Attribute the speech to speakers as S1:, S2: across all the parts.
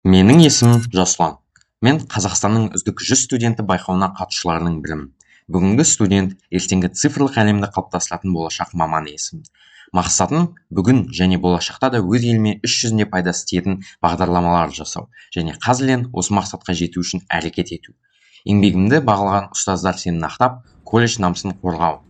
S1: Менің есімім Жасұлан. Мен Қазақстанның үздік 100 студенті байқауына қатысушыларының бірімін. Бүгінгі студент ертеңгі цифрлық әлемді қалыптастыратын болашақ маман есімін. Мақсатым бүгін және болашақта да өз еліме іс жүзінде пайдасы тиетін бағдарламалар жасау және қазірден осы мақсатқа жету үшін әрекет ету. Еңбегімді бағалаған ұстаздар сені нақтап, колледж намысын қорғау.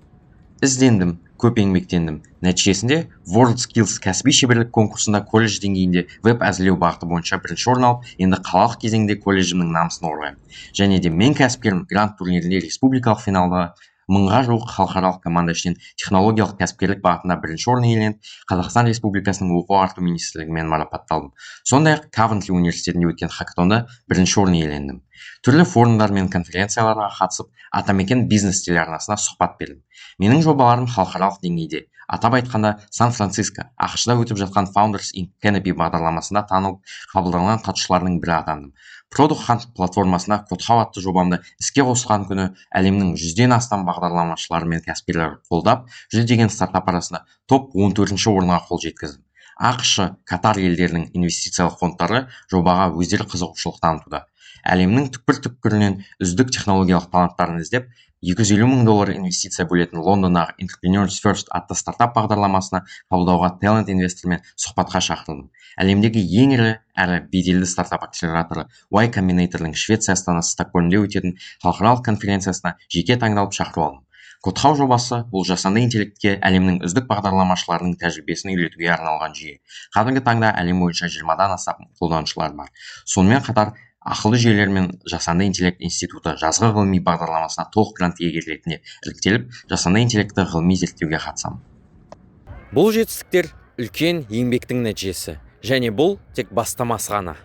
S1: Іздендім, көп еңбектендім. Нәтижесінде WorldSkills кәсіби шеберлік конкурсында колледж деңгейінде веб әзірлеу бағыты бойынша бірінші орын алып, енді қалалық кезеңде колледжімнің намысын қорғаймын. Және де мен кәсіпкерім грант турнирінде республикалық финалда 1000-ға жуық халықаралық команда ішінен технологиялық кәсіпкерлік бағытында бірінші орын иеленіп, Қазақстан Республикасының оқу ағарту министрлігімен марапатталдым. Сондай-ақ Кавентли университетінде өткен хакатонда бірінші орын иелендім. Түрлі форумдар мен конференцияларға қатысып, Атамекен бизнес телеарнасына сұхбат бердім. Менің жобаларым халықаралық деңгейде, атап айтқанда Сан-Франциско, ақш-та өтіп жатқан Founders in Canopy бағдарламасында танылып, қабылданған қатысушылардың бірі атандым. Product Hunt платформасына Кодхау атты жобамды іске қосқан күні әлемнің 100-ден астам бағдарламашылары мен кәсіпкерлері қолдап, жүздеген стартап арасында топ 14-ші орынға қол жеткіздім. ақш, Катар елдерінің инвестициялық фондтары жобаға өздері қызығушылық танытуда. Әлемнің түкпір-түкпірінен үздік технологиялық таланттарын іздеп, $250 мың инвестиция бөлетін Лондондағы Entrepreneurs First атты стартап бағдарламасына қабылдауға талант инвестормен сұхбатқа шақырылдым. Әлемдегі ең ірі әрі беделді стартап акселераторы Y Combinator'ның Швеция астанасы Стокгольмде өтетін халықаралық конференциясына жеке таңдалып шақыру алдым. Кодхау жобасы бұл жасанды интеллектке әлемнің үздік бағдарламашыларының тәжірибесін үйретуге арналған жүйе. Қазіргі таңда әлем бойынша 20-дан астам қолданушылар бар. Сонымен қатар ақылды жүйелер мен жасанды интеллект институты жазғы ғылыми бағдарламасына толық грант иегері ретінде іріктеліп, жасанды интеллектті ғылыми зерттеуге қатысамын.
S2: Бұл жетістіктер үлкен еңбектің нәтижесі, және бұл тек бастамасы ғана.